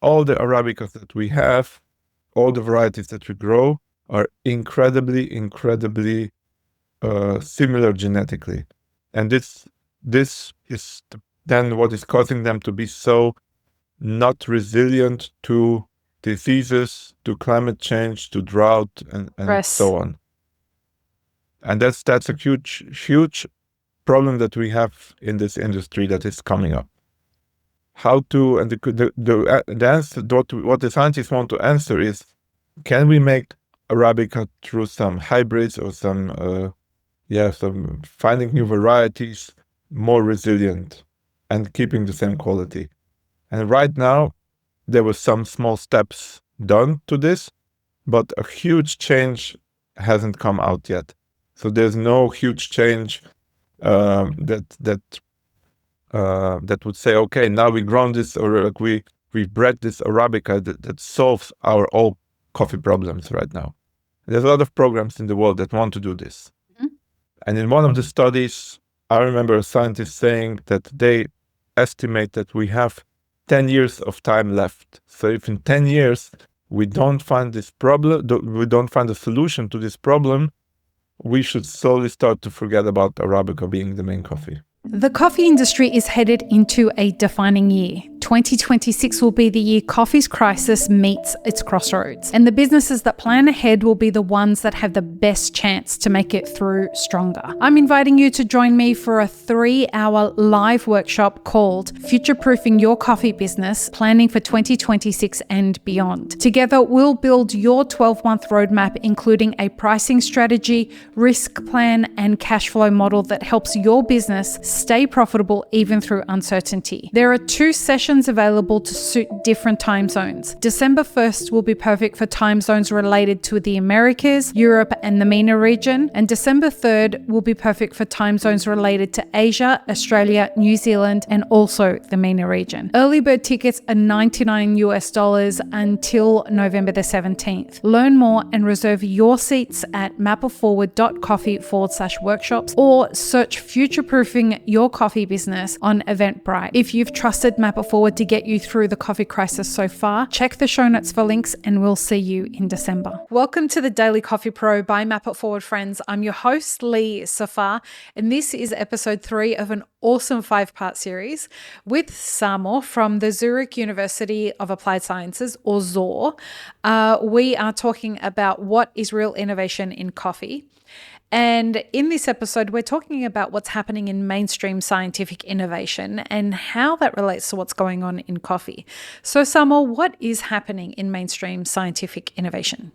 all the Arabicas that we have, all the varieties that we grow are incredibly similar genetically. And this is then what is causing them to be so not resilient to diseases, to climate change, to drought, and so on. And that's a huge problem that we have in this industry that is coming up. How to, and the answer, what the scientists want to answer is, can we make Arabica through some hybrids or some finding new varieties more resilient and keeping the same quality? And right now, there were some small steps done to this, but a huge change hasn't come out yet. So there's no huge change that would say, okay, now we've grown this, or like we've bred this Arabica that solves our all coffee problems right now. There's a lot of programs in the world that want to do this. Mm-hmm. And in one of the studies, I remember a scientist saying that they estimate that we have 10 years of time left. So if in 10 years we don't find this problem, we don't find a solution to this problem, we should slowly start to forget about Arabica being the main coffee. The coffee industry is headed into a defining year. 2026 will be the year coffee's crisis meets its crossroads, and the businesses that plan ahead will be the ones that have the best chance to make it through stronger. I'm inviting you to join me for a 3-hour live workshop called Future-Proofing Your Coffee Business, Planning for 2026 and Beyond. Together, we'll build your 12-month roadmap, including a pricing strategy, risk plan, and cash flow model that helps your business stay profitable even through uncertainty. There are 2 sessions available to suit different time zones. December 1st will be perfect for time zones related to the Americas, Europe, and the MENA region, and December 3rd will be perfect for time zones related to Asia, Australia, New Zealand, and also the MENA region. Early bird tickets are $99 until November the 17th. Learn more and reserve your seats at mapitforward.coffee/workshops or search Future-Proofing Your Coffee Business on Eventbrite. If you've trusted Map It Forward to get you through the coffee crisis so far, check the show notes for links and we'll see you in December. Welcome to the Daily Coffee Pro by Map It Forward, friends. I'm your host, Lee Safar, and this is episode 3 of an awesome 5-part series with Samo from the Zurich University of Applied Sciences, or ZHAW. We are talking about what is real innovation in coffee. And in this episode, we're talking about what's happening in mainstream scientific innovation and how that relates to what's going on in coffee. So, Samo, what is happening in mainstream scientific innovation?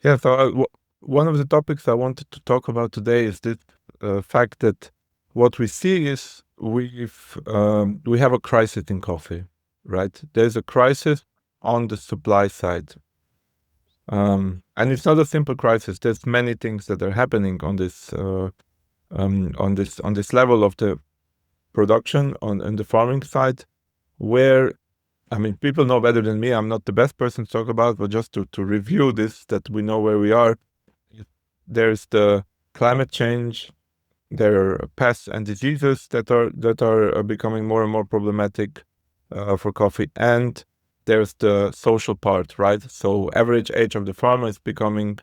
Yeah, so one of the topics I wanted to talk about today is this fact that what we see is we have a crisis in coffee, right? There's a crisis on the supply side. And it's not a simple crisis. There's many things that are happening on this level of the production on the farming side, where, I mean, people know better than me. I'm not the best person to talk about, but just to review this, that we know where we are. There's the climate change. There are pests and diseases that are becoming more and more problematic for coffee, and there's the social part, right? So average age of the farmer is becoming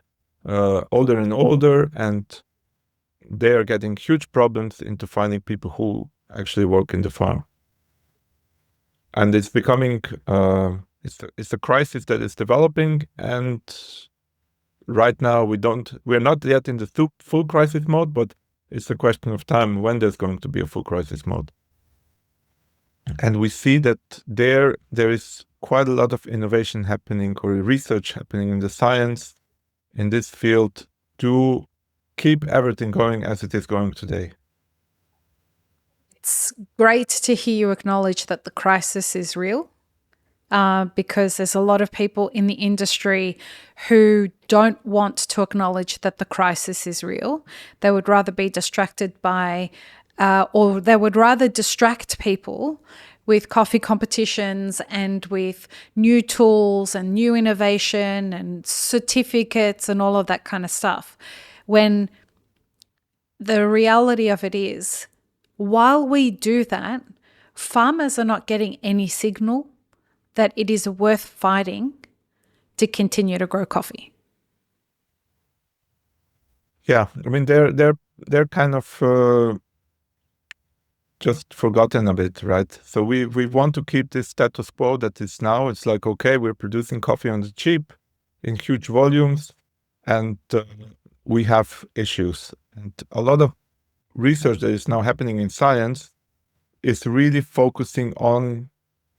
older and older, and they are getting huge problems into finding people who actually work in the farm. And it's becoming, it's a crisis that is developing, and right now we're not yet in the full crisis mode, but it's a question of time when there's going to be a full crisis mode. And we see that there is quite a lot of innovation happening, or research happening in the science in this field to keep everything going as it is going today. It's great to hear you acknowledge that the crisis is real, because there's a lot of people in the industry who don't want to acknowledge that the crisis is real. They would rather be distracted by, or they would rather distract people with coffee competitions and with new tools and new innovation and certificates and all of that kind of stuff, when the reality of it is, while we do that, farmers are not getting any signal that it is worth fighting to continue to grow coffee? Yeah, I mean they're kind of just forgotten a bit, right? So we want to keep this status quo that is now. It's like, okay, we're producing coffee on the cheap in huge volumes, and we have issues. And a lot of research that is now happening in science is really focusing on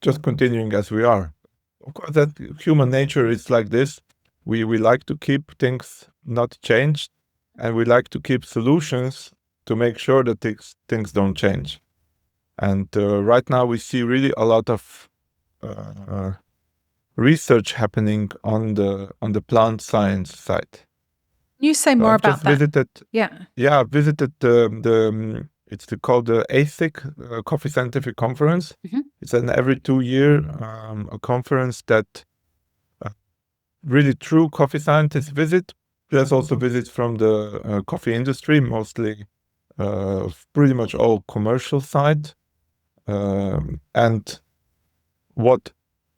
just continuing as we are. Of course, that human nature is like this. We like to keep things not changed, and we like to keep solutions to make sure that things don't change. And right now we see really a lot of research happening on the plant science side. Can you say more about that? I visited it's called the ASIC, Coffee Scientific Conference. Mm-hmm. It's an every 2 year a conference that really true coffee scientists visit. There's also visits from the coffee industry, mostly pretty much all commercial side. And what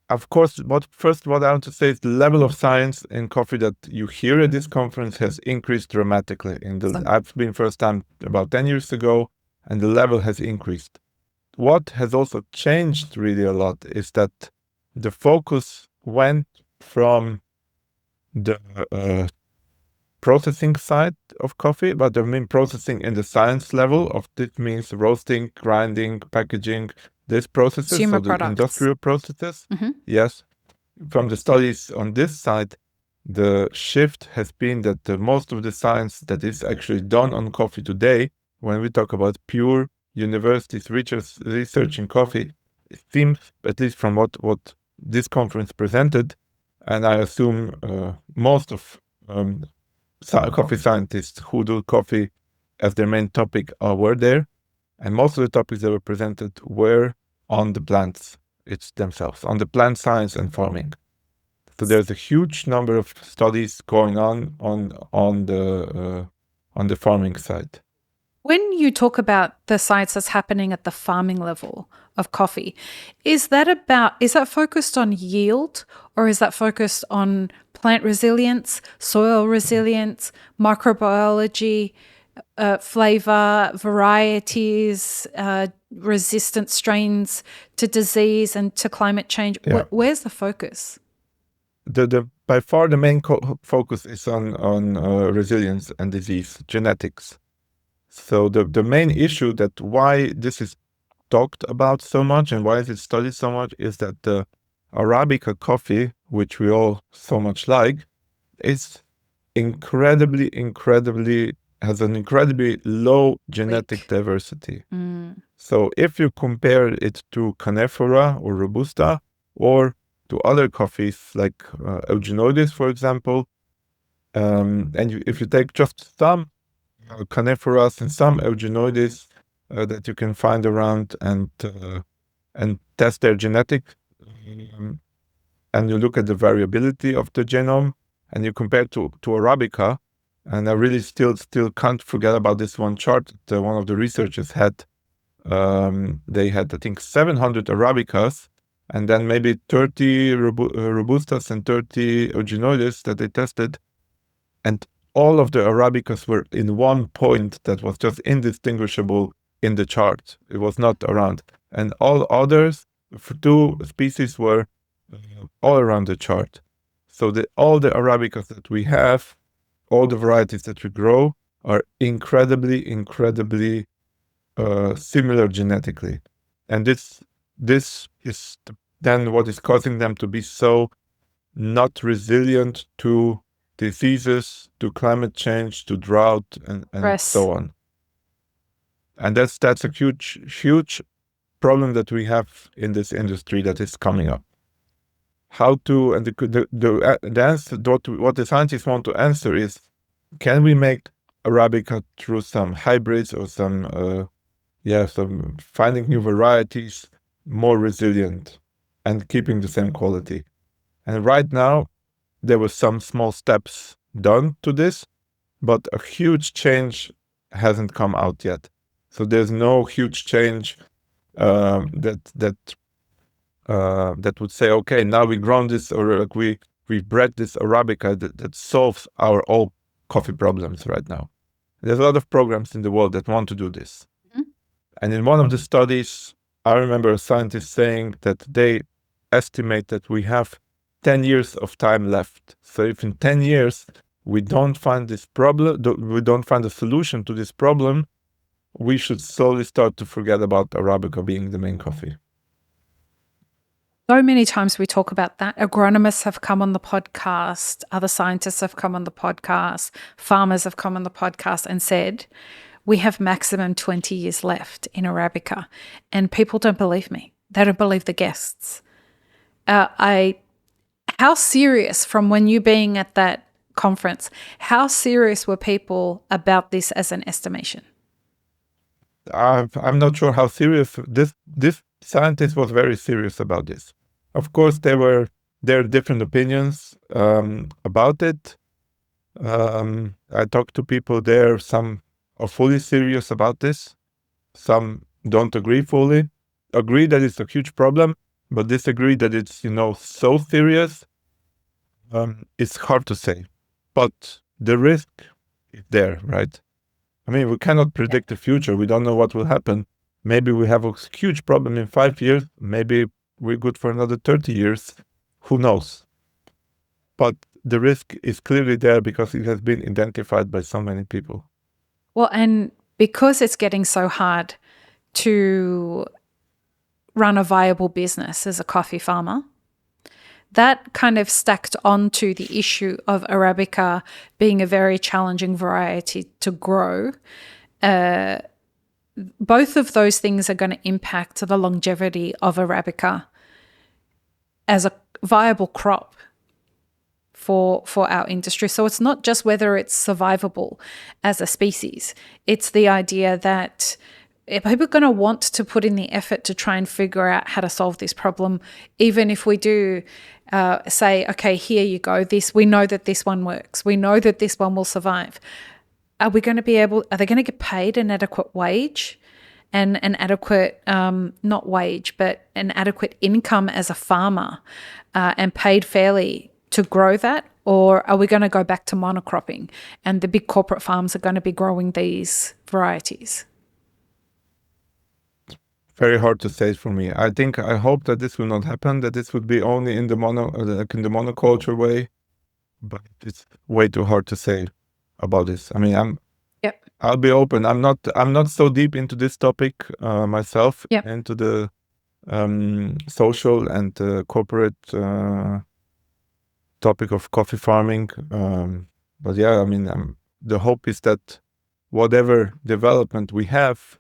I want to say is the level of science in coffee that you hear at this conference has increased dramatically. I've been first time about 10 years ago, and the level has increased. What has also changed really a lot is that the focus went from the processing side of coffee, but I mean processing in the science level of this means roasting, grinding, packaging, these processes, consumer so the products. industrial processes. Mm-hmm. Yes. From the studies on this side, the shift has been that most of the science that is actually done on coffee today, when we talk about pure universities research in coffee, it seems, at least from what this conference presented, and I assume most of coffee scientists who do coffee as their main topic were there, and most of the topics that were presented were on the plants themselves, on the plant science and farming. So there's a huge number of studies going on the farming side. When you talk about the science that's happening at the farming level of coffee, is that focused on yield, or is that focused on plant resilience, soil resilience, microbiology, flavor, varieties, resistant strains to disease and to climate change? Yeah. Where's the focus? By far the main focus is on resilience and disease genetics. So the main issue that why this is talked about so much and why is it studied so much is that the Arabica coffee, which we all so much like, is incredibly has an incredibly low genetic diversity. So if you compare it to Canephora or Robusta or to other coffees like Eugenoides, for example, and if you take just some Canephoras and some Eugenoides that you can find around and test their genetic, and you look at the variability of the genome and you compare to Arabica, and I really still can't forget about this one chart that one of the researchers had. They had, I think, 700 Arabicas and then maybe 30 Robustas and 30 Eugenoides that they tested, and all of the Arabicas were in one point that was just indistinguishable in the chart. It was not around. And all others, for two species, were all around the chart. So all the Arabicas that we have, all the varieties that we grow, are incredibly similar genetically. And this is then what is causing them to be so not resilient to diseases, to climate change, to drought, and so on. And that's a huge problem that we have in this industry that is coming up. How to, and the answer, what the scientists want to answer is, can we make Arabica through some hybrids or some finding new varieties more resilient and keeping the same quality? And right now, there were some small steps done to this, but a huge change hasn't come out yet. So there's no huge change that that would say, okay, now we've grown this, or like we've bred this Arabica that solves our all coffee problems right now. There's a lot of programs in the world that want to do this. Mhm. And in one of the studies, I remember a scientist saying that they estimate that we have 10 years of time left. So if in 10 years we don't find this problem, we don't find a solution to this problem, we should slowly start to forget about Arabica being the main coffee. So many times we talk about that. Agronomists have come on the podcast, other scientists have come on the podcast, farmers have come on the podcast and said, we have maximum 20 years left in Arabica. And people don't believe me. They don't believe the guests. How serious, from when you being at that conference, how serious were people about this as an estimation? I'm not sure how serious this scientist was. Very serious about this. Of course, there are different opinions about it. I talked to people there. Some are fully serious about this. Some don't agree fully. Agree that it's a huge problem, but disagree that it's so serious. It's hard to say, but the risk is there, right? I mean, we cannot predict the future. We don't know what will happen. Maybe we have a huge problem in 5 years. Maybe we're good for another 30 years. Who knows? But the risk is clearly there because it has been identified by so many people. Well, and because it's getting so hard to run a viable business as a coffee farmer, that kind of stacked onto the issue of Arabica being a very challenging variety to grow. Both of those things are going to impact the longevity of Arabica as a viable crop for our industry. So it's not just whether it's survivable as a species. It's the idea that people are going to want to put in the effort to try and figure out how to solve this problem, even if we do say, okay, here you go, we know that this one works. We know that this one will survive. Are they going to get paid an adequate wage and an adequate, not wage, but an adequate income as a farmer and paid fairly to grow that? Or are we going to go back to monocropping and the big corporate farms are going to be growing these varieties? Very hard to say for me. I hope that this will not happen, that this would be only in the monoculture way, but it's way too hard to say about this. I mean, I'll be open. I'm not so deep into this topic myself, into the social and corporate topic of coffee farming. But yeah, I mean, the hope is that whatever development we have,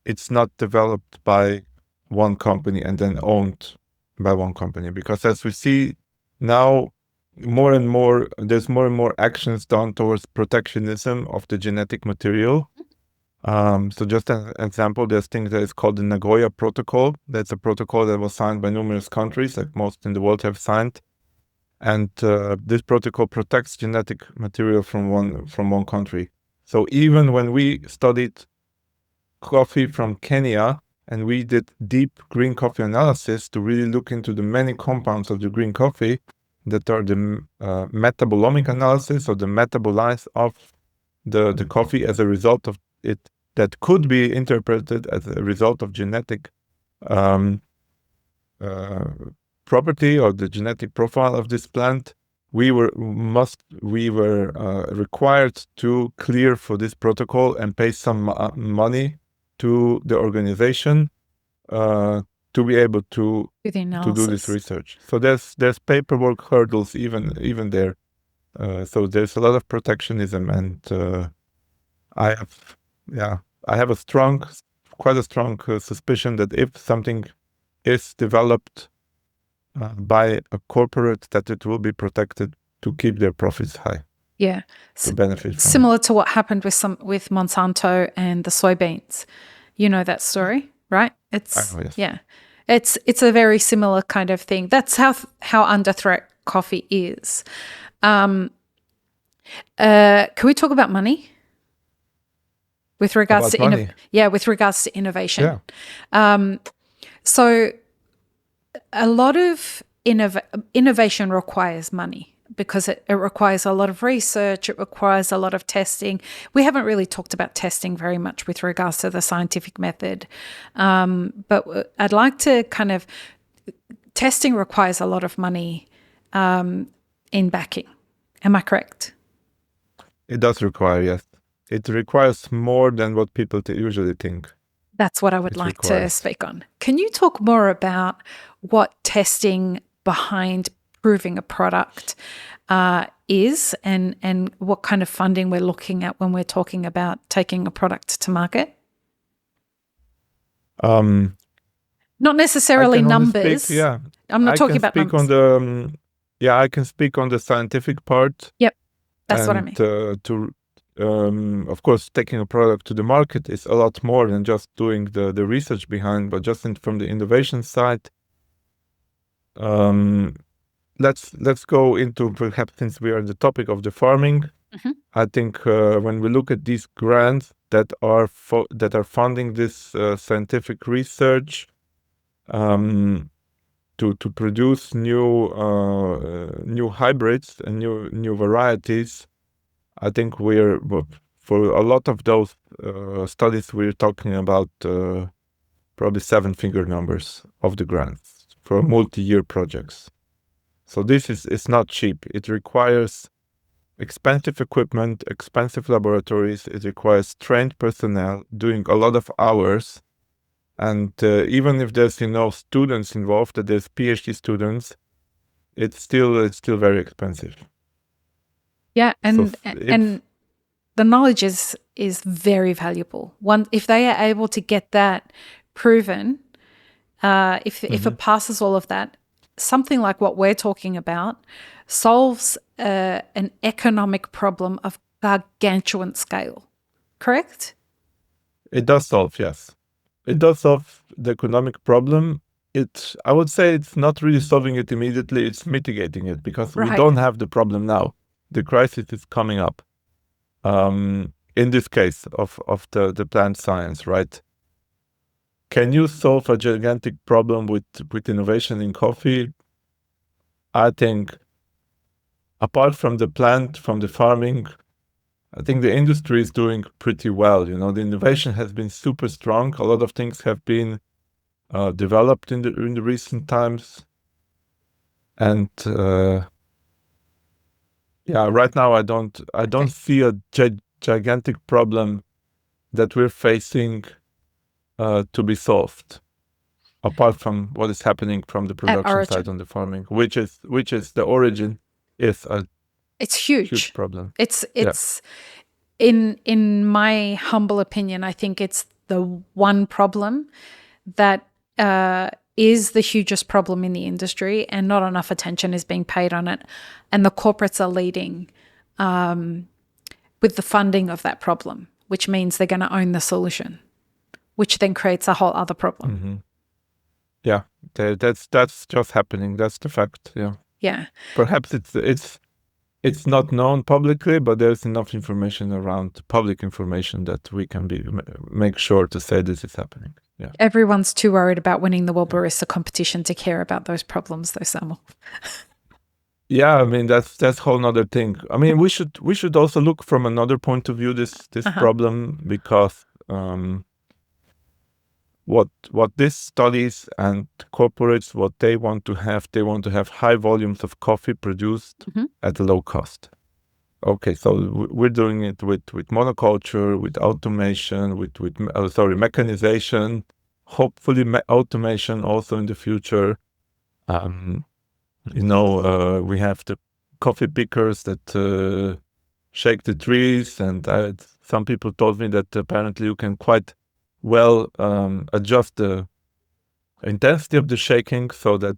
it's not developed by one company and then owned by one company. Because as we see now, there's more and more actions done towards protectionism of the genetic material. So just an example, there's things that is called the Nagoya Protocol. That's a protocol that was signed by numerous countries, like most in the world have signed. And this protocol protects genetic material from one country. So even when we studied coffee from Kenya and we did deep green coffee analysis to really look into the many compounds of the green coffee that are the metabolomic analysis or the metabolites of the coffee as a result of it, that could be interpreted as a result of genetic property or the genetic profile of this plant, we were required to clear for this protocol and pay some money to the organization to be able to do this research. So there's paperwork hurdles even there. So there's a lot of protectionism, and I have quite a strong suspicion that if something is developed by a corporate, that it will be protected to keep their profits high. Yeah, to benefit from similar to what happened with Monsanto and the soybeans. You know that story, right? It's a very similar kind of thing. That's how under threat coffee is. Can we talk about money? With regards to with regards to innovation. Yeah. So a lot of innovation requires money because it requires a lot of research. It requires a lot of testing. We haven't really talked about testing very much with regards to the scientific method. But I'd like to kind of, testing requires a lot of money in backing. Am I correct? It does require, yes. It requires more than what people usually think. That's what I would like to speak on. Can you talk more about what testing behind proving a product is and what kind of funding we're looking at when we're talking about taking a product to market? Not necessarily numbers. I'm not talking about numbers. I can speak on the scientific part. Yep, that's what I mean. Of course, taking a product to the market is a lot more than just doing the research behind, but just from the innovation side. Let's go into, perhaps since we are on the topic of the farming. Mm-hmm. I think when we look at these grants that are funding this scientific research to produce new hybrids and new varieties, I think we're, for a lot of those studies, we're talking about probably 7-figure numbers of the grants for multi-year projects. So this is not cheap. It requires expensive equipment, expensive laboratories. It requires trained personnel doing a lot of hours. And even if there's students involved, that there's PhD students, it's still very expensive. Yeah, and the knowledge is very valuable. If they are able to get that proven, if it passes all of that, something like what we're talking about solves an economic problem of gargantuan scale. Correct? It does solve, yes. It does solve the economic problem. I would say it's not really solving it immediately. It's mitigating it because we don't have the problem now. The crisis is coming up. In this case of the plant science, right? Can you solve a gigantic problem with innovation in coffee? I think, apart from the plant, from the farming, I think the industry is doing pretty well. The innovation has been super strong. A lot of things have been developed in the recent times, and right now I don't see a gigantic problem that we're facing to be solved, apart from what is happening from the production side on the farming, which is the origin is it's huge problem. It's in my humble opinion, I think it's the one problem that is the hugest problem in the industry, and not enough attention is being paid on it. And the corporates are leading with the funding of that problem, which means they're going to own the solution, which then creates a whole other problem. Mm-hmm. Yeah, that's just happening. That's the fact. Yeah. Yeah. Perhaps it's not known publicly, but there's enough information around, public information, that we can make sure to say this is happening. Yeah. Everyone's too worried about winning the World Barista competition to care about those problems, though, Samo. Yeah, I mean that's a whole nother thing. I mean, we should also look from another point of view this problem, because what these studies and corporates, what they want to have high volumes of coffee produced at a low cost. Okay, so we're doing it with monoculture, with automation, with mechanization, hopefully automation also in the future. We have the coffee pickers that shake the trees, and some people told me that apparently you can quite well adjust the intensity of the shaking so that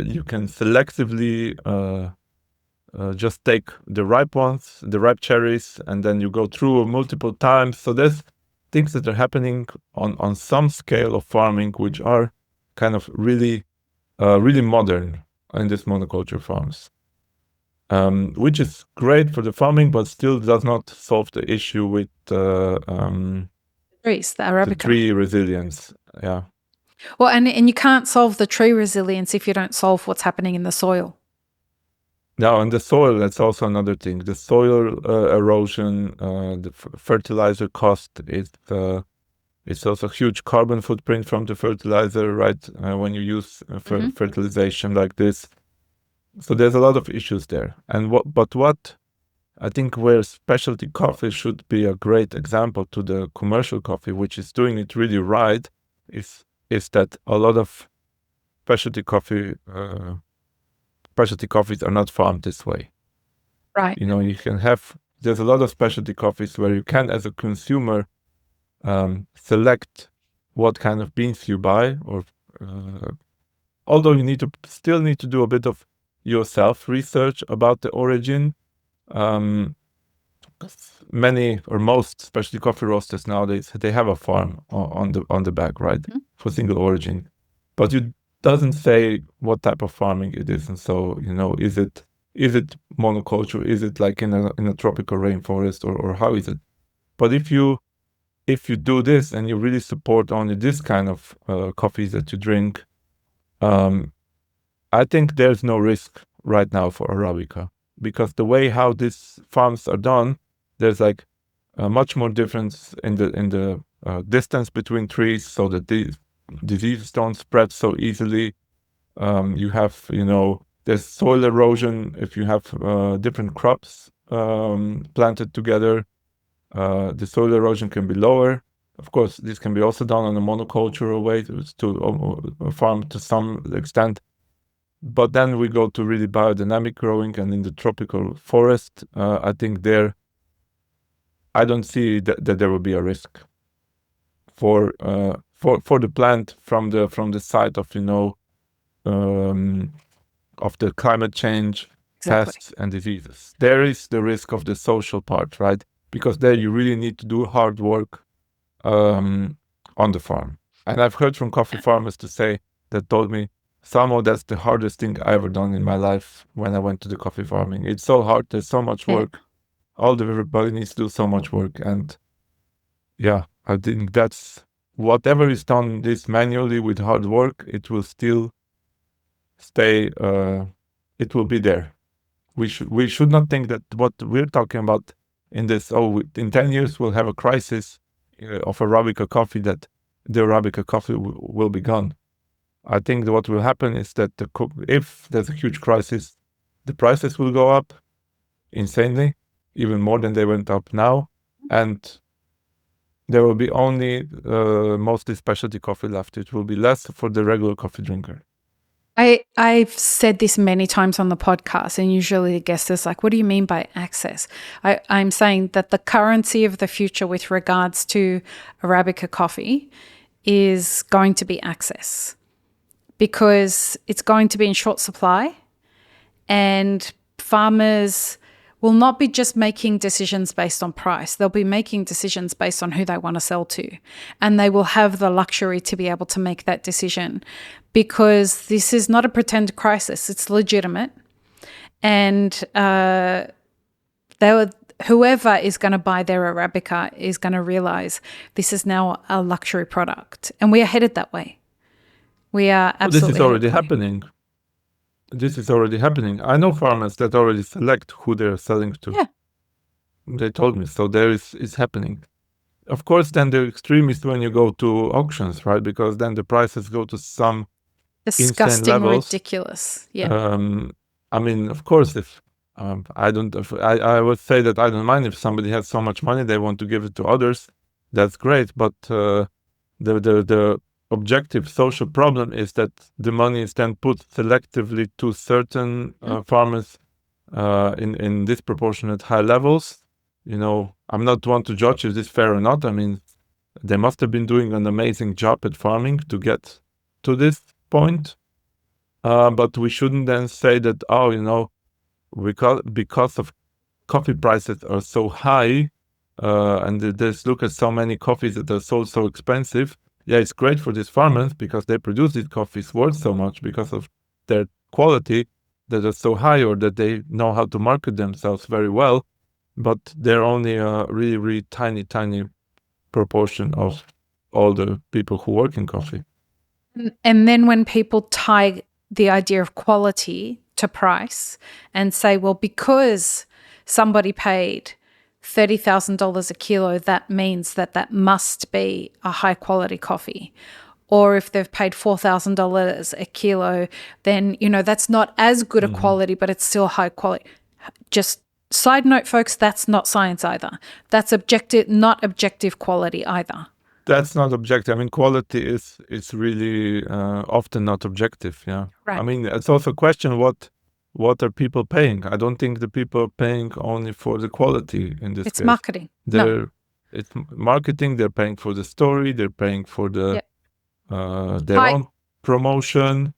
you can selectively just take the ripe ones, the ripe cherries, and then you go through multiple times. So there's things that are happening on some scale of farming which are kind of really modern in these monoculture farms, which is great for the farming, but still does not solve the issue with trees, the Arabica. The tree resilience. Yeah. Well, and you can't solve the tree resilience if you don't solve what's happening in the soil. Now, and the soil, that's also another thing. The soil erosion, the fertilizer cost is it's also a huge carbon footprint from the fertilizer, right? When you use fertilization like this. So there's a lot of issues there. And what I think where specialty coffee should be a great example to the commercial coffee, which is doing it really right, is that a lot of specialty coffees are not farmed this way. Right. You can there's a lot of specialty coffees where you can, as a consumer, select what kind of beans you buy, or although you still need to do a bit of yourself research about the origin. Many or most specialty coffee roasters nowadays, they have a farm on the back, right, for single origin, but it doesn't say what type of farming it is. And so, is it monoculture? Is it like in a tropical rainforest, or how is it? But if you do this and you really support only this kind of coffees that you drink, I think there's no risk right now for Arabica, because the way how these farms are done, there's like much more difference in the distance between trees, so that these diseases don't spread so easily. You have, there's soil erosion if you have different crops planted together. The soil erosion can be lower. Of course, this can be also done on a monocultural way to farm to some extent. But then we go to really biodynamic growing, and in the tropical forest, I think I don't see that there will be a risk for the plant from the side of of the climate change, pests and diseases. There is the risk of the social part, right? Because there you really need to do hard work on the farm. And I've heard from coffee farmers that told me, Samo, that's the hardest thing I ever done in my life when I went to the coffee farming. It's so hard. There's so much work. Everybody needs to do so much work. And yeah, I think that's whatever is done this manually with hard work, it will still stay, it will be there. We should not think that what we're talking about in this, in 10 years we'll have a crisis of Arabica coffee, that the Arabica coffee will be gone. I think that what will happen is that if there's a huge crisis, the prices will go up insanely, even more than they went up now, and there will be only mostly specialty coffee left. It will be less for the regular coffee drinker. I've said this many times on the podcast, and usually the guest is like, what do you mean by access? I'm saying that the currency of the future with regards to Arabica coffee is going to be access, because it's going to be in short supply, and farmers will not be just making decisions based on price. They'll be making decisions based on who they want to sell to, and they will have the luxury to be able to make that decision, because this is not a pretend crisis. It's legitimate, and whoever is going to buy their Arabica is going to realize this is now a luxury product, and we are headed that way. We are absolutely. This is already happening. This is already happening. I know farmers that already select who they're selling to. Yeah. They told me. So it's happening. Of course, then the extreme is when you go to auctions, right? Because then the prices go to some disgusting, insane levels. Ridiculous. Yeah. I mean, of course, if I would say that I don't mind if somebody has so much money they want to give it to others. That's great, but the objective social problem is that the money is then put selectively to certain farmers in disproportionate high levels. I'm not one to judge if this is fair or not. I mean, they must have been doing an amazing job at farming to get to this point. But we shouldn't then say that, because of coffee prices are so high, and there's look at so many coffees that are sold so expensive. Yeah, it's great for these farmers because they produce these coffees worth so much because of their quality that are so high, or that they know how to market themselves very well. But they're only a really, really tiny, tiny proportion of all the people who work in coffee. And then when people tie the idea of quality to price and say, well, because somebody paid $30,000 a kilo, that means that must be a high quality coffee. Or if they've paid $4,000 a kilo, then, that's not as good a quality, but it's still high quality. Just side note, folks, that's not science either. That's not objective quality either. That's not objective. I mean, quality is really often not objective. Yeah. Right. I mean, it's also a question what are people paying? I don't think the people are paying only for the quality in this case. It's marketing. It's marketing. They're paying for the story. They're paying for their own promotion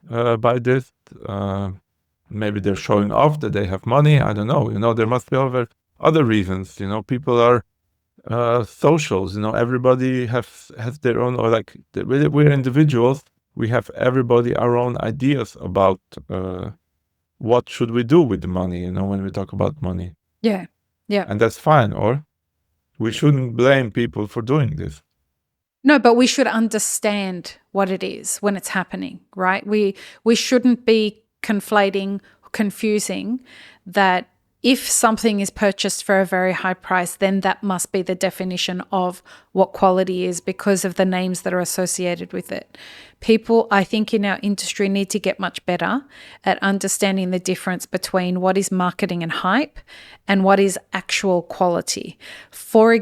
by this. Maybe they're showing off that they have money. I don't know. There must be other reasons. People are socials. Everybody has their own, or like we're individuals. We have everybody our own ideas about what should we do with the money. When we talk about money. Yeah. And that's fine. Or we shouldn't blame people for doing this. No, but we should understand what it is when it's happening, right? We shouldn't be confusing that if something is purchased for a very high price, then that must be the definition of what quality is because of the names that are associated with it. People, I think, in our industry need to get much better at understanding the difference between what is marketing and hype and what is actual quality. We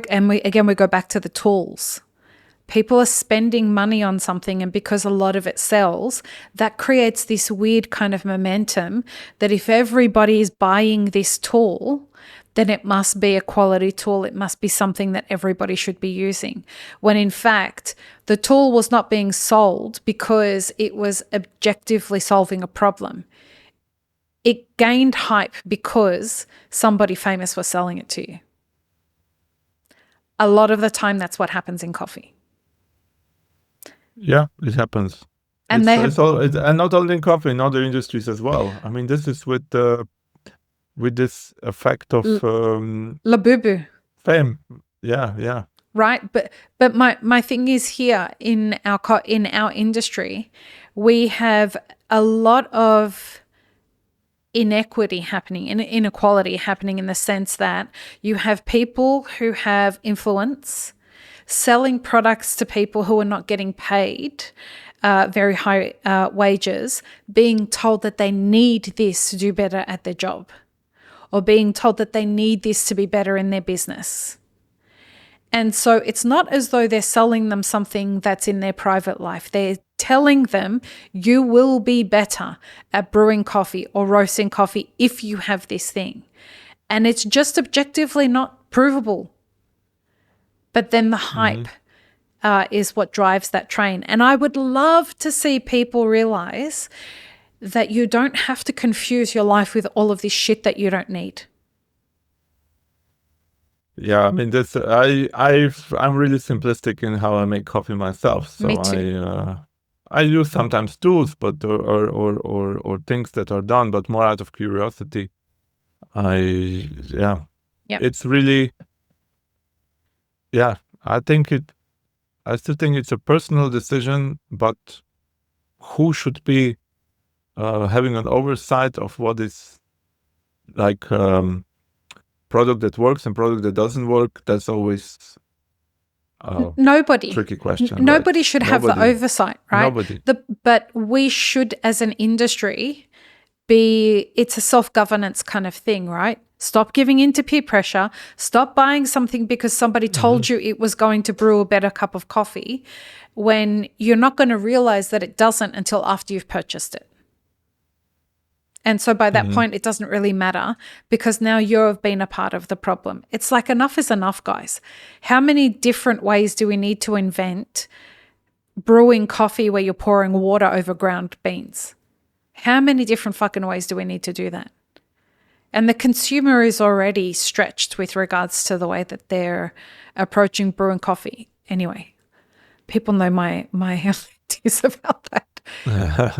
go back to the tools. People are spending money on something, and because a lot of it sells, that creates this weird kind of momentum that if everybody is buying this tool, then it must be a quality tool. It must be something that everybody should be using. When in fact, the tool was not being sold because it was objectively solving a problem. It gained hype because somebody famous was selling it to you. A lot of the time, that's what happens in coffee. Yeah, it happens. And and not only in coffee, in other industries as well. I mean, this is with this effect of Labubu fame. Yeah. Right, but my thing is here in our industry, we have a lot of inequity happening, inequality happening in the sense that you have people who have influence selling products to people who are not getting paid very high wages, being told that they need this to do better at their job, or being told that they need this to be better in their business. And so it's not as though they're selling them something that's in their private life. They're telling them you will be better at brewing coffee or roasting coffee if you have this thing. And it's just objectively not provable. But then the hype is what drives that train. And I would love to see people realize that you don't have to confuse your life with all of this shit that you don't need. Yeah, I mean, I'm really simplistic in how I make coffee myself. So Me too. I use sometimes tools, but or things that are done, but more out of curiosity. It's really. Yeah, I still think it's a personal decision, but who should be having an oversight of what is like product that works and product that doesn't work? That's always nobody. Tricky question. Nobody right? should have the oversight, right? Nobody. But we should, as an industry, it's a self-governance kind of thing, right? Stop giving in to peer pressure. Stop buying something because somebody told you it was going to brew a better cup of coffee when you're not going to realize that it doesn't until after you've purchased it. And so by that point, it doesn't really matter because now you've been a part of the problem. It's like enough is enough, guys. How many different ways do we need to invent brewing coffee where you're pouring water over ground beans? How many different fucking ways do we need to do that? And the consumer is already stretched with regards to the way that they're approaching brewing coffee. Anyway, people know my ideas about that.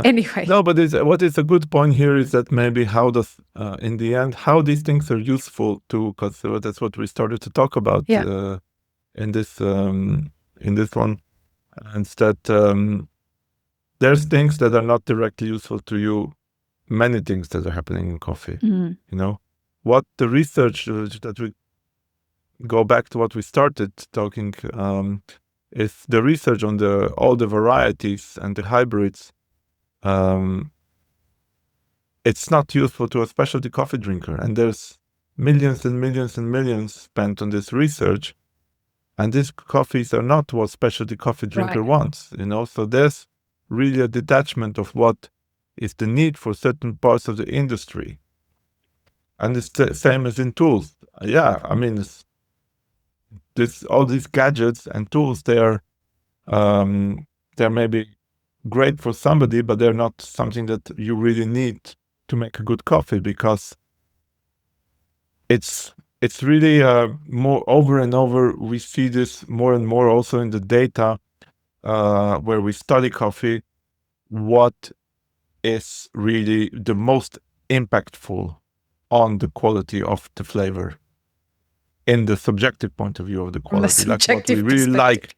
Anyway. No, but what is a good point here is that maybe in the end, how these things are useful too, because that's what we started to talk about in this one. And that there's things that are not directly useful to you, many things that are happening in coffee. You know, what the research that we go back to what we started talking, is the research on all the varieties and the hybrids. It's not useful to a specialty coffee drinker, and there's millions and millions and millions spent on this research, and these coffees are not what specialty coffee drinker wants, you know. So there's really a detachment of what is the need for certain parts of the industry, and it's the same as in tools. Yeah, I mean, all these gadgets and tools, they're maybe great for somebody, but they're not something that you really need to make a good coffee, because it's really more over and over. We see this more and more also in the data where we study coffee, what is really the most impactful on the quality of the flavor in the subjective point of view of the quality, like what we really like,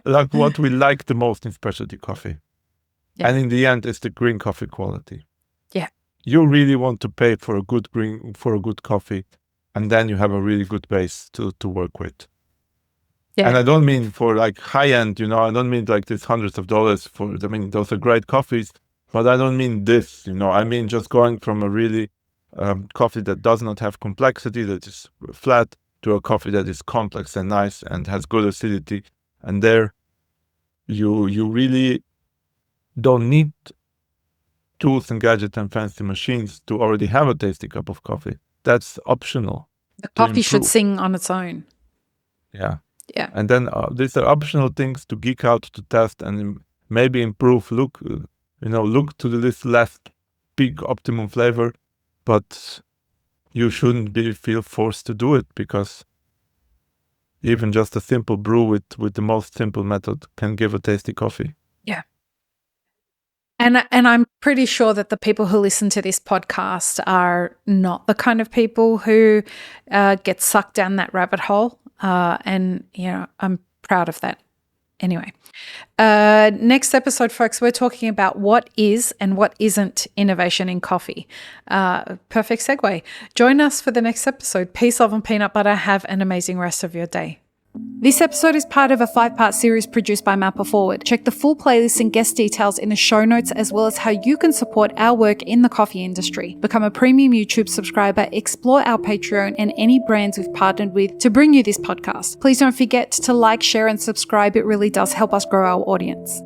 like what we like the most in specialty coffee. Yeah. And in the end, it's the green coffee quality. Yeah. You really want to pay for a good coffee, and then you have a really good base to work with. Yeah. And I don't mean for like high end, you know, I don't mean like this hundreds of dollars for, I mean, those are great coffees, but I don't mean this, you know, I mean just going from a really coffee that does not have complexity, that is flat, to a coffee that is complex and nice and has good acidity. And there you really don't need tools and gadgets and fancy machines to already have a tasty cup of coffee. That's optional. The coffee should sing on its own. Yeah. Yeah. And then these are optional things to geek out, to test, and maybe improve. Look to this last peak optimum flavor, but you shouldn't feel forced to do it, because even just a simple brew with the most simple method can give a tasty coffee. Yeah. And I'm pretty sure that the people who listen to this podcast are not the kind of people who get sucked down that rabbit hole. And, you know, I'm proud of that. Anyway, next episode, folks, we're talking about what is and what isn't innovation in coffee. Perfect segue. Join us for the next episode. Peace, love, and peanut butter. Have an amazing rest of your day. This episode is part of a 5-part series produced by Mapper Forward. Check the full playlist and guest details in the show notes, as well as how you can support our work in the coffee industry. Become a premium YouTube subscriber, explore our Patreon and any brands we've partnered with to bring you this podcast. Please don't forget to like, share, and subscribe. It really does help us grow our audience.